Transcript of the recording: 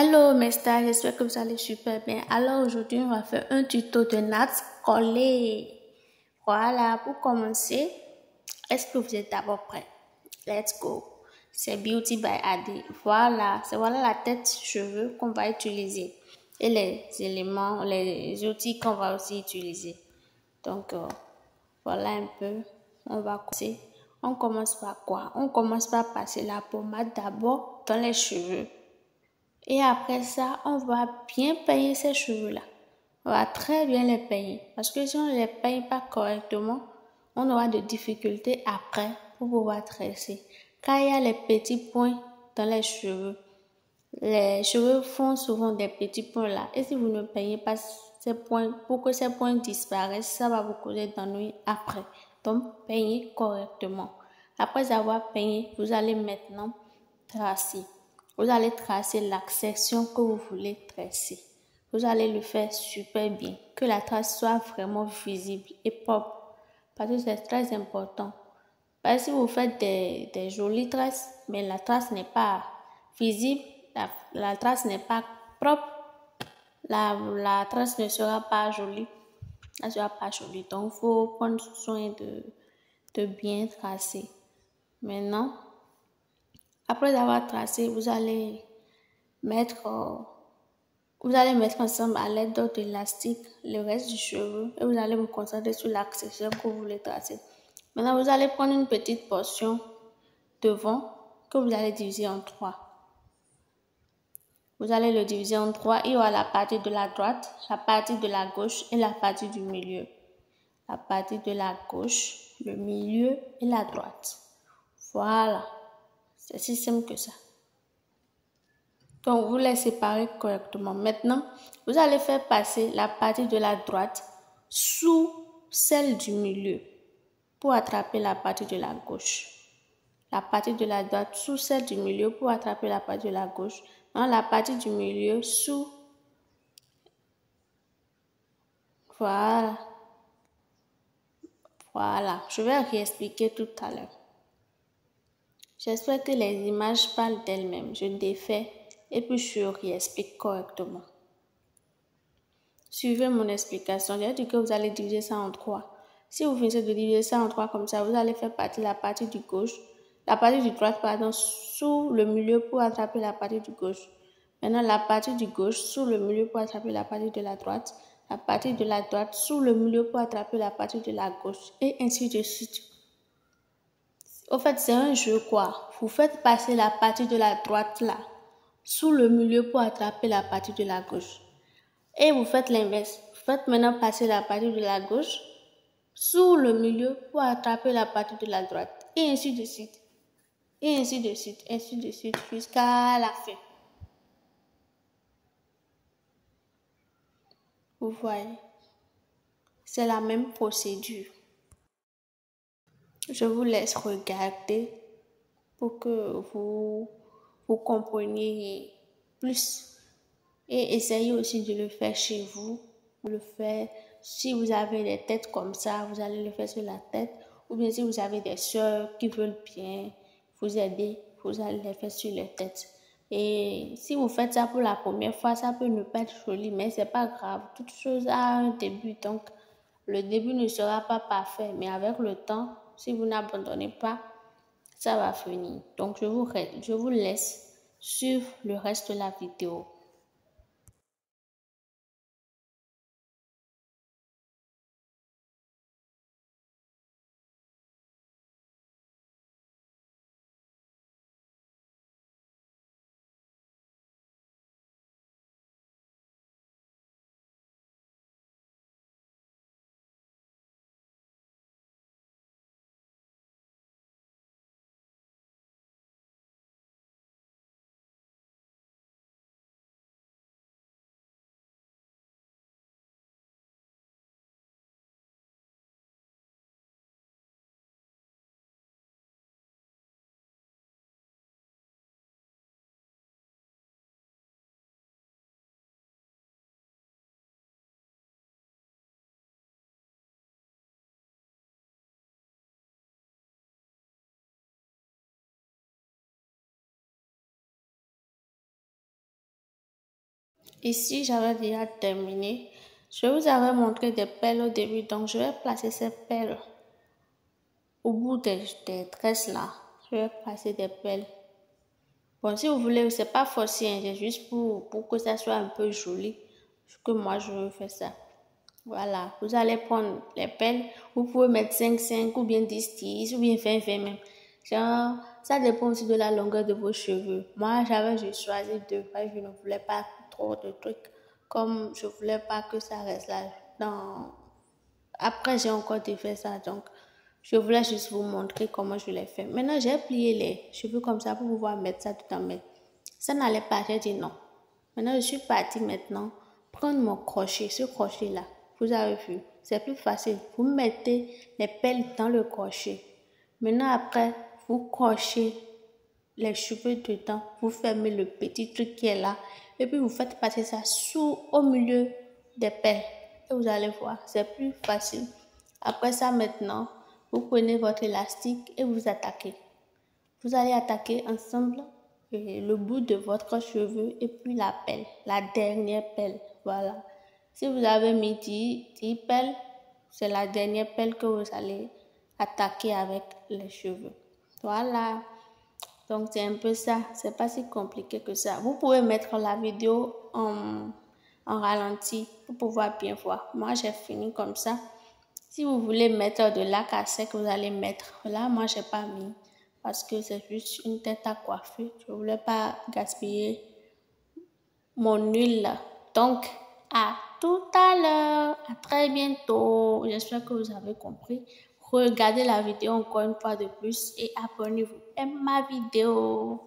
Hello mes stars, j'espère que vous allez super bien. Alors aujourd'hui, on va faire un tuto de nattes collées. Voilà, pour commencer, est-ce que vous êtes d'abord prêts? Let's go. C'est Beauty by Adi. Voilà, c'est la tête cheveux qu'on va utiliser. Et les éléments, les outils qu'on va aussi utiliser. Donc, voilà un peu. On va commencer. On commence par quoi? On commence par passer la pommade d'abord dans les cheveux. Et après ça, on va bien peigner ces cheveux-là. On va très bien les peigner. Parce que si on ne les peigne pas correctement, on aura de difficultés après pour pouvoir tresser. Car il y a les petits points dans les cheveux. Les cheveux font souvent des petits points là. Et si vous ne peignez pas ces points, pour que ces points disparaissent, ça va vous causer d'ennuis après. Donc, peignez correctement. Après avoir peigné, vous allez maintenant tracer. Vous allez tracer la section que vous voulez tracer. Vous allez le faire super bien. Que la trace soit vraiment visible et propre. Parce que c'est très important. Parce que si vous faites des jolies traces, mais la trace n'est pas visible, la trace n'est pas propre, la trace ne sera pas jolie. Elle ne sera pas jolie. Donc, il faut prendre soin de bien tracer. Maintenant, après avoir tracé, vous allez mettre ensemble à l'aide d'autres élastiques le reste du cheveu et vous allez vous concentrer sur la section que vous voulez tracer. Maintenant, vous allez prendre une petite portion devant que vous allez diviser en trois. Vous allez le diviser en trois. Il y aura la partie de la droite, la partie de la gauche et la partie du milieu. La partie de la gauche, le milieu et la droite. Voilà. C'est si simple que ça. Donc, vous les séparez correctement. Maintenant, vous allez faire passer la partie de la droite sous celle du milieu pour attraper la partie de la gauche. La partie de la droite sous celle du milieu pour attraper la partie de la gauche. Maintenant, la partie du milieu sous. Voilà. Voilà. Je vais réexpliquer tout à l'heure. J'espère que les images parlent d'elles-mêmes. Je défais et puis je réexplique correctement. Suivez mon explication. J'ai dit que vous allez diviser ça en trois. Si vous finissez de diviser ça en trois comme ça, vous allez faire partie la partie du gauche, la partie du droite, pardon, sous le milieu pour attraper la partie du gauche. Maintenant, la partie du gauche sous le milieu pour attraper la partie de la droite, la partie de la droite sous le milieu pour attraper la partie de la gauche, et ainsi de suite. Au fait, c'est un jeu quoi. Vous faites passer la partie de la droite là, sous le milieu pour attraper la partie de la gauche. Et vous faites l'inverse. Vous faites maintenant passer la partie de la gauche sous le milieu pour attraper la partie de la droite. Et ainsi de suite. Et ainsi de suite. Ainsi de suite jusqu'à la fin. Vous voyez. C'est la même procédure. Je vous laisse regarder pour que vous compreniez plus. Et essayez aussi de le faire chez vous. Le faire, si vous avez des têtes comme ça, vous allez le faire sur la tête. Ou bien si vous avez des soeurs qui veulent bien vous aider, vous allez le faire sur les têtes. Et si vous faites ça pour la première fois, ça peut ne pas être joli, mais c'est pas grave. Toute chose a un début, donc le début ne sera pas parfait. Mais avec le temps, si vous n'abandonnez pas, ça va finir. Donc je vous laisse suivre le reste de la vidéo. Ici, j'avais déjà terminé. Je vous avais montré des perles au début, donc je vais placer ces perles au bout des tresses là. Je vais placer des perles. Bon, si vous voulez, c'est pas forcé, hein, c'est juste pour que ça soit un peu joli que moi je veux faire ça. Voilà, vous allez prendre les perles, vous pouvez mettre 5 ou bien 10 ou bien 20 même. Genre, ça dépend aussi de la longueur de vos cheveux. Moi, j'avais juste choisi 2 parce que je ne voulais pas trop de trucs. Comme je voulais pas que ça reste là. Après, j'ai encore défait ça, donc je voulais juste vous montrer comment je l'ai fait. Maintenant, j'ai plié les cheveux comme ça pour pouvoir mettre ça tout en même. Ça n'allait pas, j'ai dit non. Maintenant, je suis partie maintenant prendre mon crochet, ce crochet-là. Vous avez vu, c'est plus facile. Vous mettez les pelles dans le crochet. Maintenant, après, vous crochez les cheveux dedans. Vous fermez le petit truc qui est là. Et puis, vous faites passer ça au milieu des pelles. Et vous allez voir, c'est plus facile. Après ça, maintenant, vous prenez votre élastique et vous attaquez. Vous allez attaquer ensemble le bout de votre cheveu et puis la pelle, la dernière pelle. Voilà. Si vous avez mis 10 pelles, c'est la dernière pelle que vous allez attaquer avec les cheveux. Voilà. Donc, c'est un peu ça. C'est pas si compliqué que ça. Vous pouvez mettre la vidéo en ralenti pour pouvoir bien voir. Moi, j'ai fini comme ça. Si vous voulez mettre de lac à sec, vous allez mettre. Là, moi, j'ai pas mis parce que c'est juste une tête à coiffer. Je voulais pas gaspiller mon huile. Donc, à tout à l'heure. À très bientôt. J'espère que vous avez compris. Regardez la vidéo encore une fois de plus et abonnez-vous à ma vidéo.